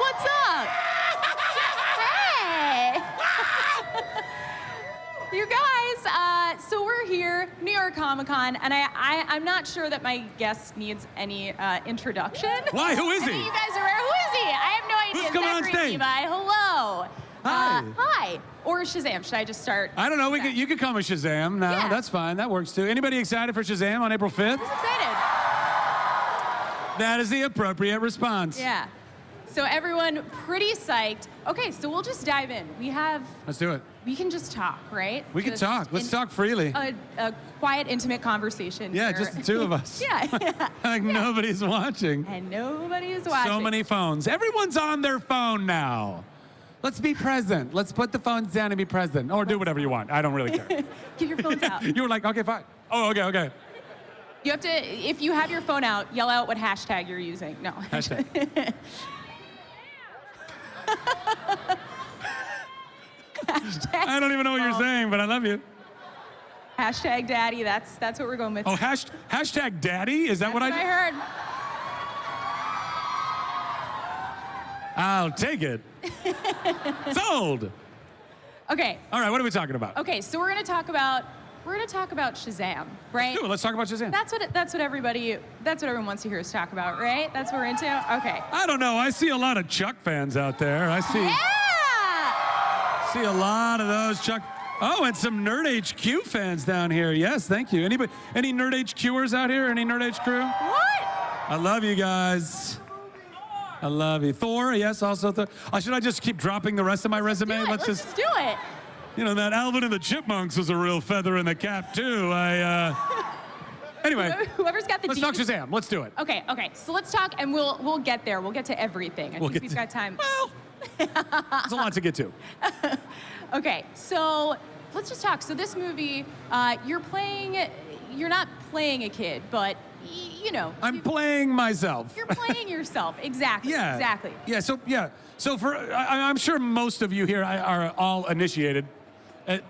What's up? Hey! You guys, so we're here, New York Comic-Con, and I'm not sure that my guest needs any introduction. Why? Who is he? You guys are Who is he? I have no idea. Who's coming on Zachary stage? Levi. Hello. Hi. Hi. Or Shazam. Should I just start? I don't know. You could call me Shazam now. Yeah. That's fine. That works too. Anybody excited for Shazam on April 5th? Who's excited? That is the appropriate response. Yeah. So everyone pretty psyched. Okay, so we'll just dive in. Let's do it. We can just talk, right? We can talk. Let's talk freely. A quiet, intimate conversation. Yeah, here. just the two of us. Yeah. Like nobody's watching. And nobody's watching. So many phones. Everyone's on their phone now. Let's be present. Let's put the phones down and be present. Or do whatever you want. I don't really care. Get your phones out. You were like, okay, fine. Oh, okay. You have to, if you have your phone out, yell out what hashtag you're using. No. Hashtag. Hashtag. I don't even know what you're saying, but I love you. Hashtag daddy, that's what we're going with. Oh, hashtag daddy? Is that That's what I heard. I'll take it. Sold. Okay. All right, what are we talking about? Okay, so we're gonna talk about Shazam, right? Dude, let's talk about Shazam. That's what everyone wants to hear us talk about, right? That's what we're into? Okay. I don't know. I see a lot of Chuck fans out there. I see a lot of those Chuck. Oh, and some Nerd HQ fans down here. Yes, thank you. Anybody? Any Nerd HQers out here? Any Nerd HQ crew? What? I love you guys. I love you. Thor, yes, also Thor. Should I just keep dropping the rest of my resume? Let's just do it. You know, that Alvin and the Chipmunks was a real feather in the cap, too. Anyway. Whoever's got the Let's talk Shazam. Let's do it. Okay. So let's talk, and we'll get there. We'll get to everything. I think we've got time. Well, there's a lot to get to. Okay, so let's just talk. So this movie, you're not playing a kid, but you know. I'm playing myself. You're playing yourself. Exactly. Yeah. Exactly. Yeah. So I'm sure most of you here are all initiated,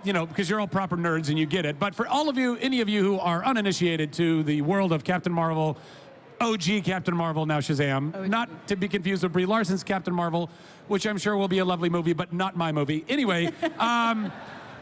you know, because you're all proper nerds and you get it. But for all of you, any of you who are uninitiated to the world of Captain Marvel, OG Captain Marvel, now Shazam, OG. Not to be confused with Brie Larson's Captain Marvel, which I'm sure will be a lovely movie, but not my movie. Anyway,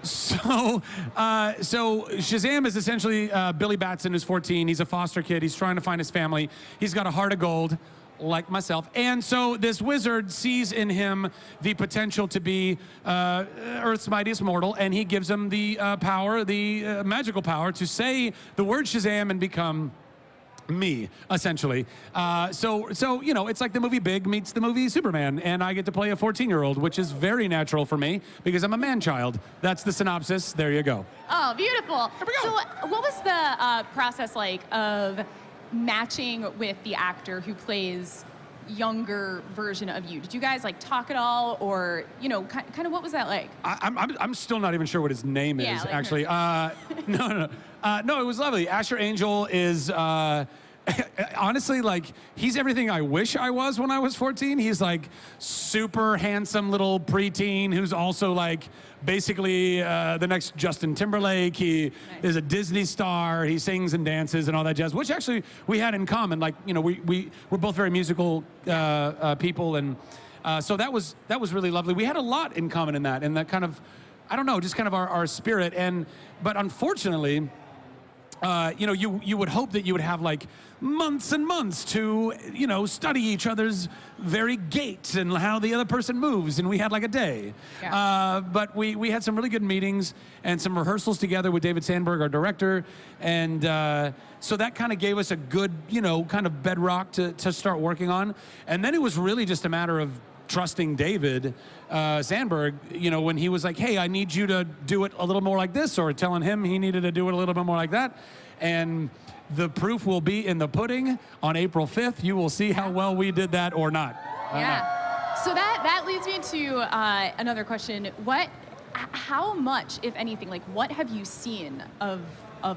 so Shazam is essentially Billy Batson, who's 14. He's a foster kid. He's trying to find his family. He's got a heart of gold, like myself. And so this wizard sees in him the potential to be Earth's mightiest mortal, and he gives him the power, the magical power, to say the word Shazam and become me, essentially. So you know, it's like the movie Big meets the movie Superman, and I get to play a 14-year-old, which is very natural for me because I'm a man-child. That's the synopsis. There you go. Oh, beautiful. Here we go. So what was the process like of matching with the actor who plays younger version of you? Did you guys like talk at all, or you know, kind of what was that like? I'm still not even sure what his name is, like actually. No, it was lovely. Asher Angel is honestly, like, he's everything I wish I was when I was 14. He's like super handsome little preteen who's also like basically the next Justin Timberlake. He is a Disney star. He sings and dances and all that jazz, which actually we had in common. Like, you know, we're both very musical people, and so that was really lovely. We had a lot in common in that, and that kind of, I don't know, just kind of our spirit. But unfortunately, you know, you would hope that you would have like months and months to, you know, study each other's very gait and how the other person moves, and we had like a day. Yeah. But we had some really good meetings and some rehearsals together with David Sandberg, our director, and so that kind of gave us a good, you know, kind of bedrock to start working on. And then it was really just a matter of trusting David Sandberg, you know, when he was like, hey, I need you to do it a little more like this, or telling him he needed to do it a little bit more like that. And the proof will be in the pudding on April 5th. You will see how well we did that or not. Yeah. So that leads me to another question. How much, if anything, like what have you seen of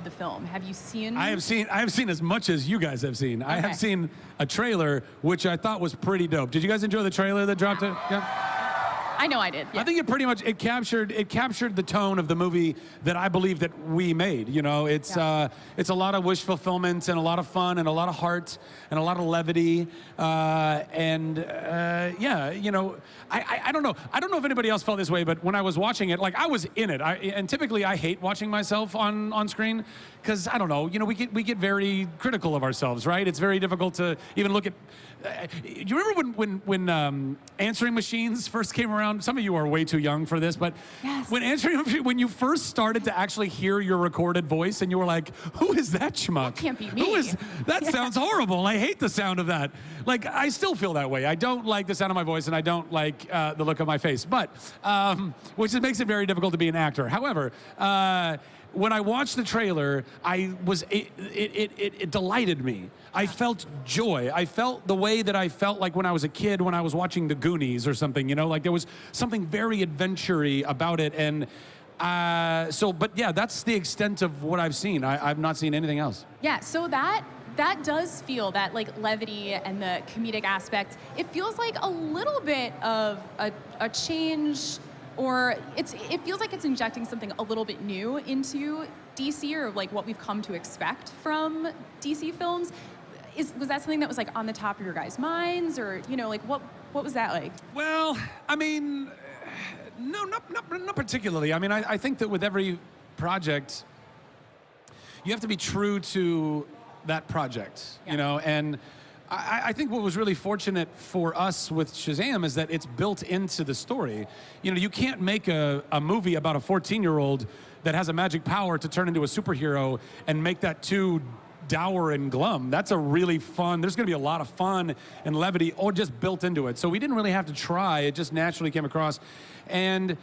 the film? Have you seen? I have seen as much as you guys have seen. Okay. I have seen a trailer, which I thought was pretty dope. Did you guys enjoy the trailer that dropped? Yeah. I know I did. Yeah. I think it captured the tone of the movie that I believe that we made. You know, it's a lot of wish fulfillment and a lot of fun and a lot of heart and a lot of levity. Yeah, you know, I don't know. I don't know if anybody else felt this way, but when I was watching it, like I was in it. And typically I hate watching myself on screen because I don't know. You know, we get very critical of ourselves, right? It's very difficult to even look at. You remember when answering machines first came around? Some of you are way too young for this, but yes. when you first started to actually hear your recorded voice, and you were like, "Who is that schmuck? That can't be me." That sounds horrible. I hate the sound of that. Like I still feel that way. I don't like the sound of my voice, and I don't like the look of my face. But which makes it very difficult to be an actor. However. When I watched the trailer, it delighted me. I felt joy. I felt the way that I felt like when I was a kid when I was watching The Goonies or something, you know, like there was something very adventure-y about it. And but yeah, that's the extent of what I've seen. I've not seen anything else. Yeah, so that does feel that like levity and the comedic aspect. It feels like a little bit of a change. Or it feels like it's injecting something a little bit new into DC, or like what we've come to expect from DC films. Was that something that was like on the top of your guys' minds, or you know, like what was that like? Well, I mean, no, not particularly. I mean, I think that with every project, you have to be true to that project, you know, and. I think what was really fortunate for us with Shazam is that it's built into the story. You know, you can't make a movie about a 14-year-old that has a magic power to turn into a superhero and make that too dour and glum. That's a really fun, there's gonna be a lot of fun and levity all just built into it. So we didn't really have to try, it just naturally came across. And,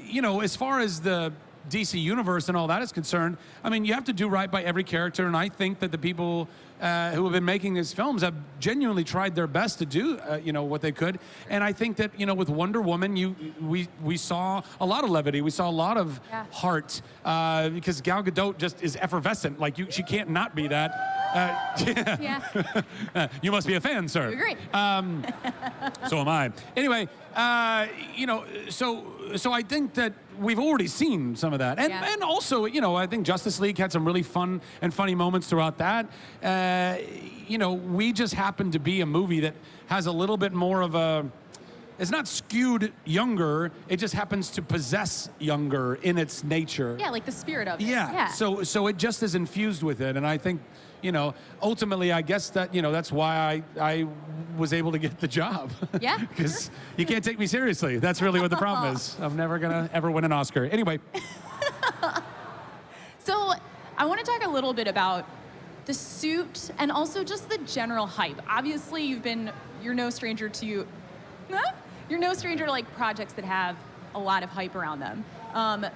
you know, as far as the DC universe and all that is concerned, I mean, you have to do right by every character, and I think that the people who have been making these films have genuinely tried their best to do, you know, what they could. And I think that, you know, with Wonder Woman, we saw a lot of levity, we saw a lot of heart, because Gal Gadot just is effervescent. Like she can't not be that. You must be a fan, sir. You agree. So am I. Anyway, you know, so I think that we've already seen some of that. And also, you know, I think Justice League had some really fun and funny moments throughout that. You know, we just happen to be a movie that has a little bit more of a, it's not skewed younger, it just happens to possess younger in its nature. Yeah, like the spirit of it. Yeah. So it just is infused with it, and I think, you know, ultimately, I guess that, you know, that's why I was able to get the job. Yeah. Because you can't take me seriously. That's really what the problem is. I'm never gonna ever win an Oscar. Anyway. So I want to talk a little bit about the suit and also just the general hype. Obviously, you're no stranger to like projects that have a lot of hype around them.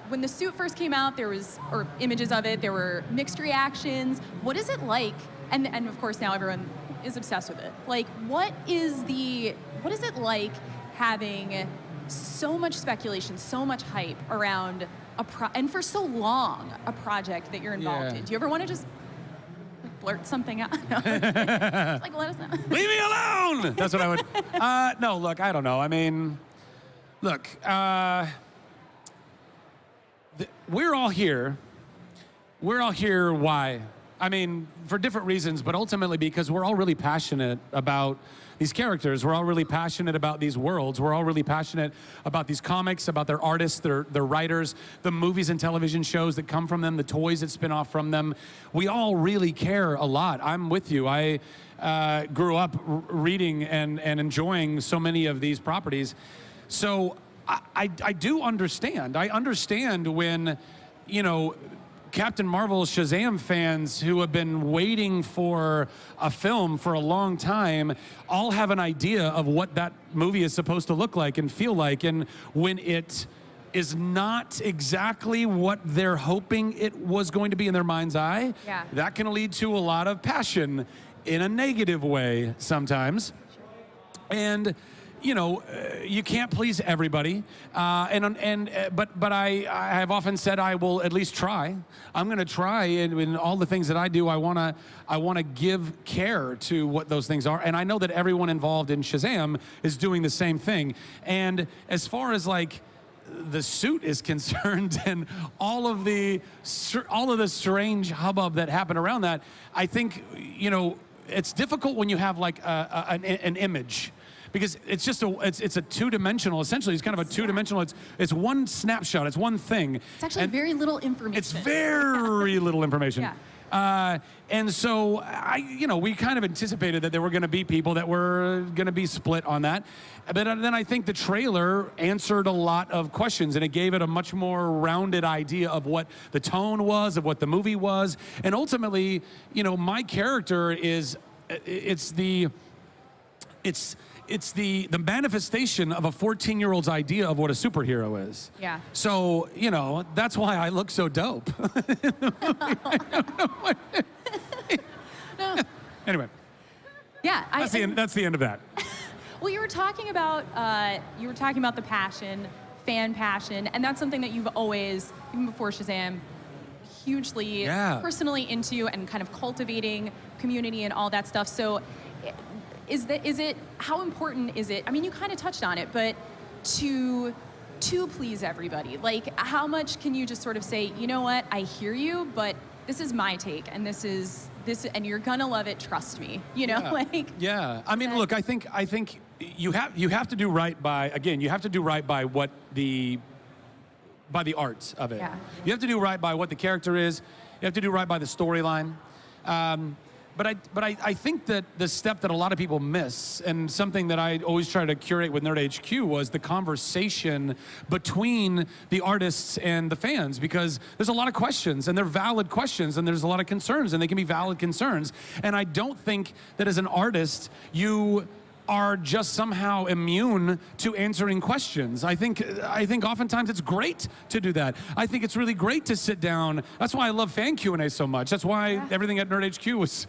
When the suit first came out, or images of it, there were mixed reactions. What is it like? And of course now everyone is obsessed with it. Like, what is it like having so much speculation, so much hype around and for so long, a project that you're involved in? Do you ever want to just blurt something out? No. Like, let us know. Leave me alone! That's what I would. No, look, I don't know. I mean, look, we're all here. We're all here, why? I mean, for different reasons, but ultimately because we're all really passionate about these characters. We're all really passionate about these worlds. We're all really passionate about these comics, about their artists, their writers, the movies and television shows that come from them, the toys that spin off from them. We all really care a lot. I'm with you. I grew up reading and enjoying so many of these properties. So I do understand. I understand when, you know, Captain Marvel, Shazam fans who have been waiting for a film for a long time all have an idea of what that movie is supposed to look like and feel like. And when it is not exactly what they're hoping it was going to be in their mind's eye, that can lead to a lot of passion in a negative way sometimes. And you can't please everybody, but I have often said I will at least try. I'm going to try, and in all the things that I do, I want to give care to what those things are, and I know that everyone involved in Shazam is doing the same thing. And as far as like the suit is concerned and all of the strange hubbub that happened around that, I think it's difficult when you have like an image. Because it's just it's a two-dimensional, essentially. It's kind of a two-dimensional, it's one snapshot, it's one thing. It's actually very little information. It's very little information. Yeah. And so we kind of anticipated that there were going to be people that were going to be split on that. But then I think the trailer answered a lot of questions, and it gave it a much more rounded idea of what the tone was, of what the movie was. And ultimately, my character is, it's the manifestation of a 14-year-old's idea of what a superhero is. Yeah. So, that's why I look so dope. No. Anyway. Yeah. That's the end of that. Well, you were talking about the passion, fan passion, and that's something that you've always, even before Shazam, hugely personally into and kind of cultivating community and all that stuff. So how important is it? I mean, you kind of touched on it, but to please everybody, like how much can you just sort of say, you know what, I hear you, but this is my take, and this, and you're gonna love it. Trust me, Yeah. I mean, look, I think you have to do right by what by the art of it. Yeah. You have to do right by what the character is. You have to do right by the storyline. But I think that the step that a lot of people miss, and something that I always try to curate with Nerd HQ, was the conversation between the artists and the fans, because there's a lot of questions, and they're valid questions, and there's a lot of concerns, and they can be valid concerns. And I don't think that as an artist, you are just somehow immune to answering questions. I think oftentimes it's great to do that. I think it's really great to sit down. That's why I love fan Q&A so much. That's why everything at Nerd HQ was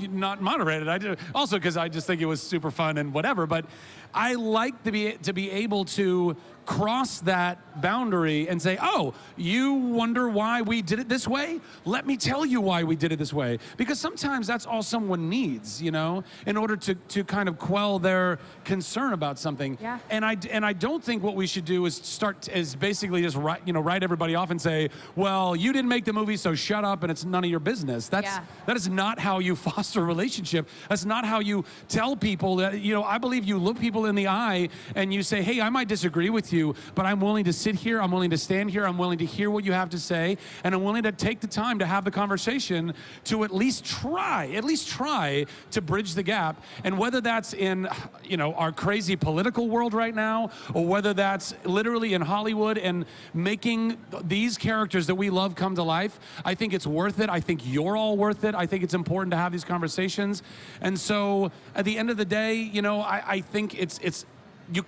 not moderated. Also because I just think it was super fun and whatever. But I like to be able to cross that boundary and say, oh, you wonder why we did it this way? Let me tell you why we did it this way. Because sometimes that's all someone needs, in order to kind of quell their concern about something. Yeah. And I don't think what we should do is basically just write everybody off and say, well, you didn't make the movie, so shut up and it's none of your business. That is not how you foster a relationship. That's not how you tell people that, I believe you look people in the eye and you say, hey, I might disagree with you, but I'm willing to sit here, I'm willing to stand here, I'm willing to hear what you have to say, and I'm willing to take the time to have the conversation to at least try to bridge the gap. And whether that's in, our crazy political world right now, or whether that's literally in Hollywood and making these characters that we love come to life, I think it's worth it. I think you're all worth it. I think it's important to have these conversations. And so at the end of the day, I think you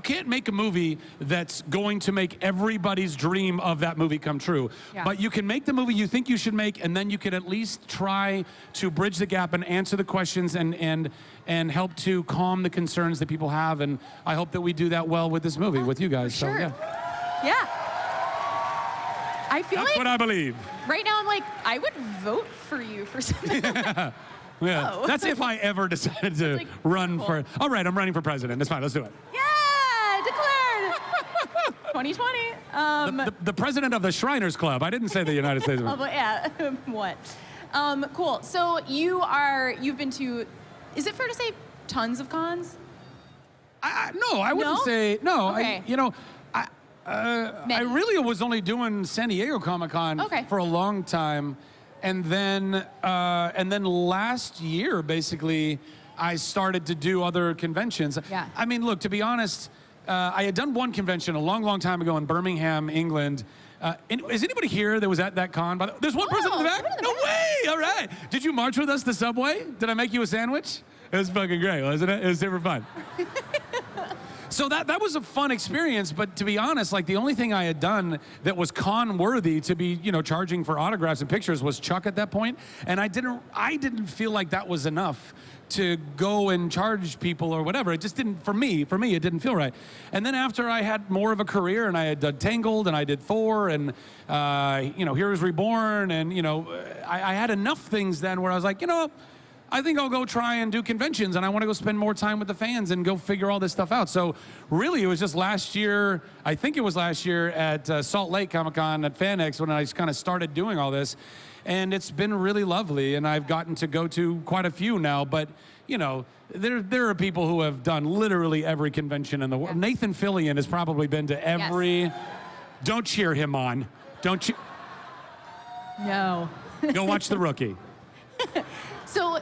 can't make a movie that's going to make everybody's dream of that movie come true. Yeah. But you can make the movie you think you should make, and then you can at least try to bridge the gap and answer the questions and help to calm the concerns that people have. And I hope that we do that well with this movie, with you guys. Sure. So, yeah. I feel that's what I believe. Right now I'm like, I would vote for you for something. Yeah. Oh. That's if I ever decided to run for. All right, I'm running for president. That's fine. Let's do it. Yeah, declared. 2020. The president of the Shriners Club. I didn't say the United States. Yeah. What? Cool. So you've been to, is it fair to say tons of cons? No, I wouldn't say. No, okay. I really was only doing San Diego Comic-Con for a long time. And then last year, basically, I started to do other conventions. Yeah. I mean, look, to be honest, I had done one convention a long, long time ago in Birmingham, England. Is anybody here that was at that con? There's one person in the back? No way! All right. Did you march with us the subway? Did I make you a sandwich? It was fucking great, wasn't it? It was super fun. So that was a fun experience, but to be honest, like the only thing I had done that was con-worthy to be, charging for autographs and pictures was Chuck at that point, and I didn't feel like that was enough to go and charge people or whatever. It just didn't, for me, it didn't feel right. And then after I had more of a career and I had done Tangled and I did Thor and, Heroes Reborn and, I had enough things then where I was like, I think I'll go try and do conventions and I want to go spend more time with the fans and go figure all this stuff out. So really it was just last year, I think it was last year at Salt Lake Comic-Con at FanX when I kind of started doing all this. And it's been really lovely, and I've gotten to go to quite a few now, but, there are people who have done literally every convention in the world. Nathan Fillion has probably been to every... Yes. Don't cheer him on. Don't cheer... No. Go watch The Rookie. So,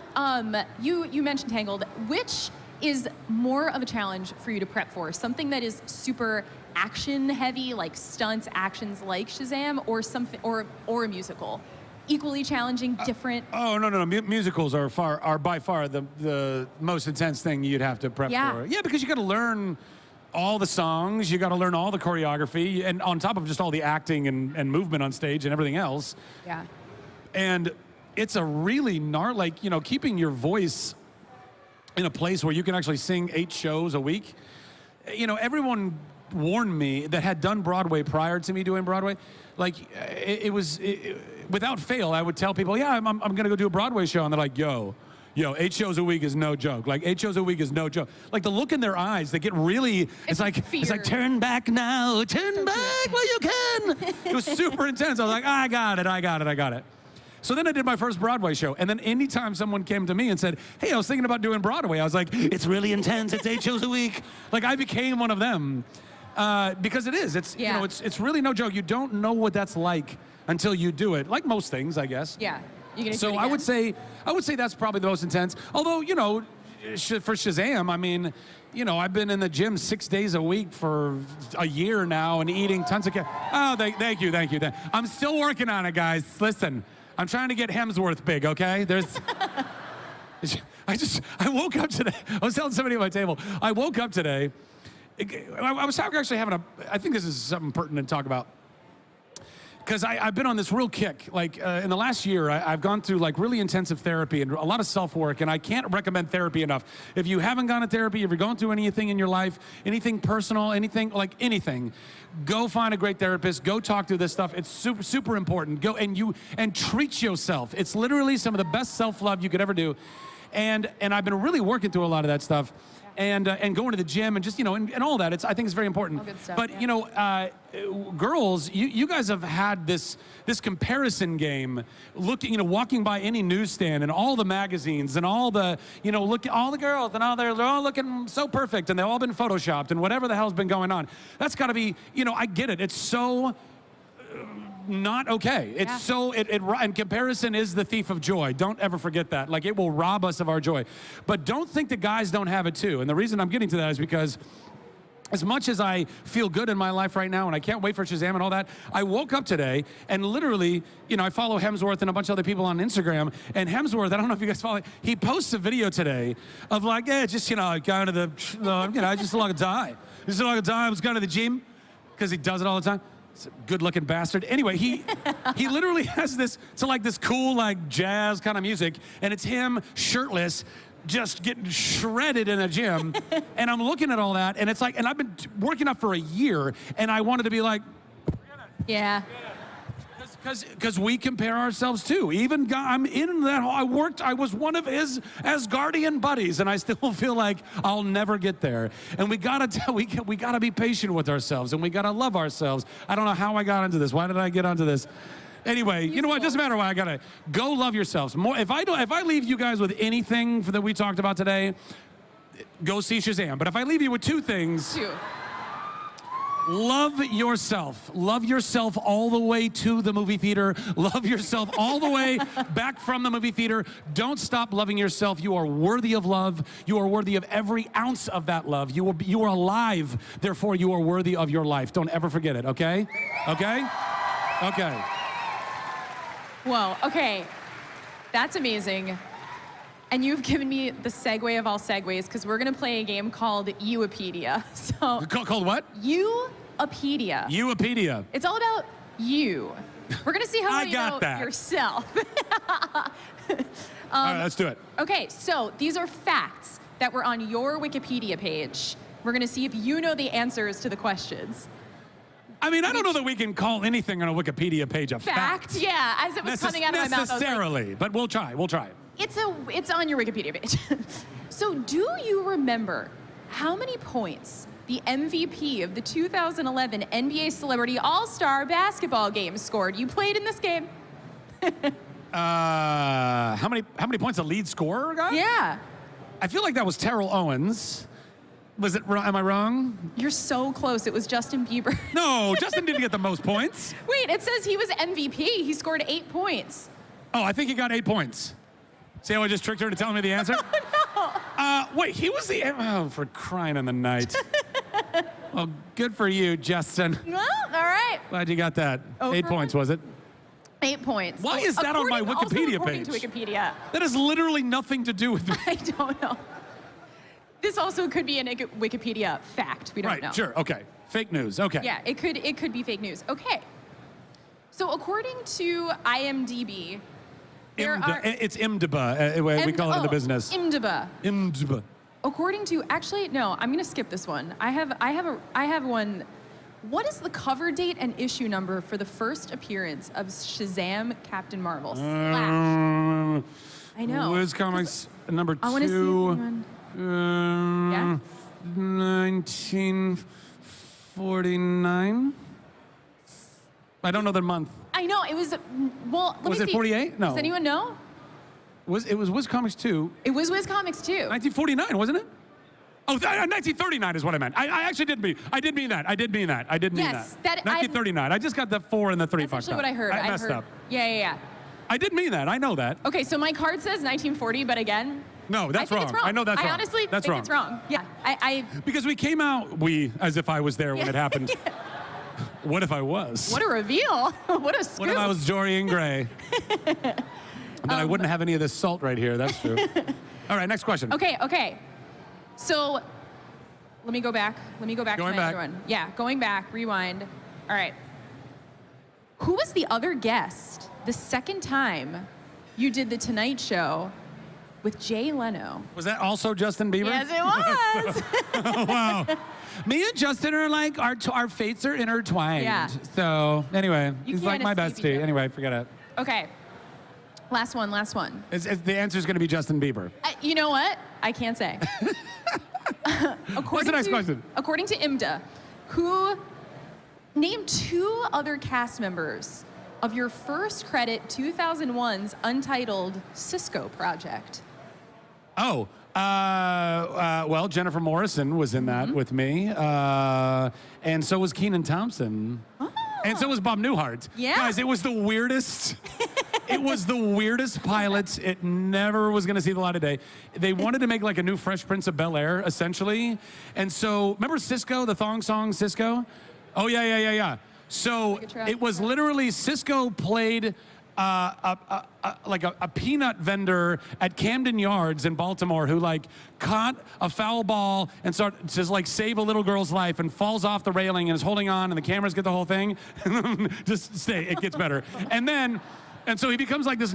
you mentioned Tangled. Which is more of a challenge for you to prep for? Something that is super action-heavy, like stunts, actions like Shazam, or something, or a musical? Equally challenging, different? No. Musicals are by far the most intense thing you'd have to prep for. Yeah, because you got to learn all the songs, you got to learn all the choreography, and on top of just all the acting and movement on stage and everything else. Yeah. And it's a really keeping your voice in a place where you can actually sing 8 shows a week. Everyone warned me that had done Broadway prior to me doing Broadway. Without fail, I would tell people, yeah, I'm going to go do a Broadway show. And they're like, yo, 8 shows a week is no joke. 8 shows a week is no joke. The look in their eyes, they get really, it's like, turn back now, turn back while you can. It was super intense. I was like, I got it. So then I did my first Broadway show. And then anytime someone came to me and said, hey, I was thinking about doing Broadway, I was like, it's really intense. It's 8 shows a week. I became one of them. Because it is. It's really no joke. You don't know what that's like until you do it. Like most things, I guess. Yeah. So I would say that's probably the most intense. Although, for Shazam, I mean, I've been in the gym 6 days a week for a year now and eating tons of thank you. I'm still working on it, guys. Listen, I'm trying to get Hemsworth big, okay? I woke up today. I was telling somebody at my table. I woke up today. I was actually I think this is something pertinent to talk about. Because I've been on this real kick. In the last year, I've gone through really intensive therapy and a lot of self-work, and I can't recommend therapy enough. If you haven't gone to therapy, if you're going through anything in your life, anything personal, anything, go find a great therapist, go talk through this stuff. It's super, super important. Go and treat yourself. It's literally some of the best self-love you could ever do. And I've been really working through a lot of that stuff. And going to the gym and just, and all that. I think it's very important. All good stuff, but, girls, you guys have had this comparison game, walking by any newsstand and all the magazines and all the, look at all the girls and they're all looking so perfect and they've all been photoshopped and whatever the hell's been going on. That's got to be, I get it. It's so not okay. It's and comparison is the thief of joy. Don't ever forget that. It will rob us of our joy. But don't think that guys don't have it too. And the reason I'm getting to that is because as much as I feel good in my life right now and I can't wait for Shazam and all that, I woke up today and literally, I follow Hemsworth and a bunch of other people on Instagram, and Hemsworth, I don't know if you guys follow it, he posts a video today of going to I just like a die. I was going to the gym because he does it all the time. Good-looking bastard. Anyway, he literally has this, this cool, jazz kind of music, and it's him shirtless, just getting shredded in a gym. And I'm looking at all that, and it's and I've been working out for a year, and I wanted to be like, yeah. Because we compare ourselves too. Even I'm in that. I was one of his Asgardian buddies, and I still feel like I'll never get there. And we gotta be patient with ourselves, and we gotta love ourselves. I don't know how I got into this. Why did I get onto this? Anyway, you know what? It doesn't matter why. I gotta go love yourselves more. If I leave you guys with anything that we talked about today, go see Shazam. But if I leave you with 2 things. Love yourself. Love yourself all the way to the movie theater. Love yourself all the way back from the movie theater. Don't stop loving yourself. You are worthy of love. You are worthy of every ounce of that love. You are alive. Therefore, you are worthy of your life. Don't ever forget it, okay? Okay? Okay. Whoa, okay. That's amazing. And you've given me the segue of all segues, because we're going to play a game called You-ipedia. So called what? You-ipedia. You-ipedia. It's all about you. We're going to see how well you know that. yourself. All right, let's do it. Okay, so these are facts that were on your Wikipedia page. We're gonna see if you know the answers to the questions. I mean, I don't know that we can call anything on a Wikipedia page a fact. Yeah, as it was coming out of my mouth. I was like, necessarily, but we'll try. We'll try. it's on your Wikipedia page. So do you remember how many points the MVP of the 2011 NBA Celebrity All-Star Basketball Game scored? You played in this game. How many points a lead scorer got? Yeah. I feel like that was Terrell Owens. Was it? Am I wrong? You're so close. It was Justin Bieber. No, Justin didn't get the most points. Wait, it says he was MVP. He scored 8 points. Oh, I think he got 8 points. See how I just tricked her to tell me the answer? No. Wait, he was the... Oh, for crying in the night. Well, good for you, Justin. Well, all right. Glad you got that. Over 8 points, was it? 8 points. Why is that on my Wikipedia according page? to Wikipedia. That has literally nothing to do with me. I don't know. This also could be a Wikipedia fact. We don't know. Right, sure, okay. Fake news, okay. Yeah, it could be fake news. Okay. So according to IMDb, It's IMDb, we call it in the business. IMDb. IMDb. According to, actually, no, I'm gonna skip this one. I have one. What is the cover date and issue number for the first appearance of Shazam Captain Marvel? Slash. I know. Wiz Comics number 2. I want to see one. Yeah? 1949. I don't know the month. I know, it was, well, let me see. Was it 48? No. Does anyone know? It was Wiz Comics 2. It was Wiz Comics 2. 1949, wasn't it? Oh, 1939 is what I meant. I actually did mean that. I did mean that. Yes, that 1939. I just got the 4 and the 3 That's fucked actually up. what I heard. I messed up. Yeah. I did mean that. I know that. Okay, so my card says 1940, but again, No, that's I think it's wrong. I know that's wrong. I honestly that's think it's wrong. Yeah, Because we came out, as if I was there when it happened. What if I was? What a reveal. What a scoop. What if I was Dorian Gray? Then I wouldn't have any of this salt right here. That's true. All right, next question. Okay. So let me go back. Going to my back. other one. Yeah, going back, rewind. All right. Who was the other guest the second time you did The Tonight Show with Jay Leno? Was that also Justin Bieber? Yes, it was. Oh, wow. Me and Justin are like, our fates are intertwined. Yeah. So, anyway, You he's like my can't escape each bestie. other. Anyway, forget it. Okay. Last one. The answer is going to be Justin Bieber. You know what? I can't say. What's the next question? According to IMDb, who named 2 other cast members of your first credit 2001's untitled Cisco project? Oh, well, Jennifer Morrison was in that with me, and so was Kenan Thompson. Oh. And so was Bob Newhart. Yeah. Guys, it was the weirdest. It was the weirdest pilot. It never was going to see the light of day. They wanted to make like a new Fresh Prince of Bel-Air, essentially. And so, remember Cisco, the thong song Cisco? Oh, yeah. So it was literally Cisco played like a peanut vendor at Camden Yards in Baltimore who like caught a foul ball and started to like save a little girl's life and falls off the railing and is holding on and the cameras get the whole thing. Just stay, it gets better. And so he becomes like this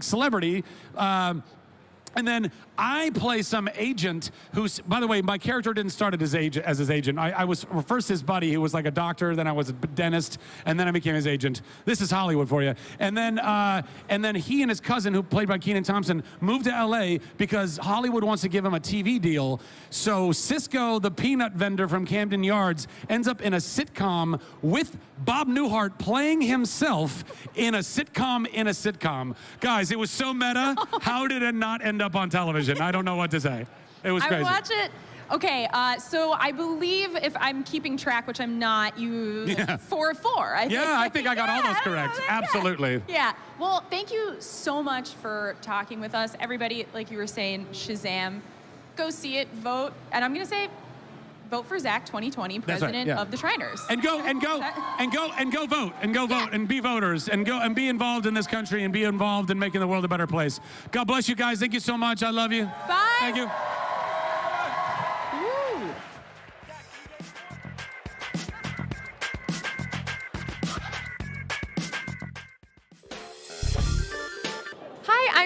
celebrity. And then I play some agent who's, by the way, my character didn't start as his agent. I was first his buddy who was like a doctor, then I was a dentist, and then I became his agent. This is Hollywood for you. And then he and his cousin, who played by Kenan Thompson, moved to LA because Hollywood wants to give him a TV deal. So Cisco, the peanut vendor from Camden Yards, ends up in a sitcom with Bob Newhart playing himself in a sitcom. Guys, it was so meta. How did it not end up on television? I don't know what to say. It was crazy. I would watch it. Okay, so I believe if I'm keeping track, which I'm not, 4-4. I think I got all those correct. Absolutely. Yeah. Well, thank you so much for talking with us. Everybody, like you were saying, Shazam, go see it, vote, and I'm gonna say, vote for Zach 2020, president of the Shriners. And go vote and be voters and go and be involved in this country and be involved in making the world a better place. God bless you guys. Thank you so much. I love you. Bye. Thank you.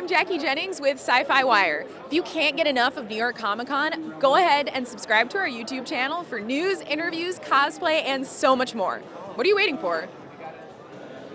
I'm Jackie Jennings with SYFY WIRE. If you can't get enough of New York Comic Con, go ahead and subscribe to our YouTube channel for news, interviews, cosplay, and so much more. What are you waiting for?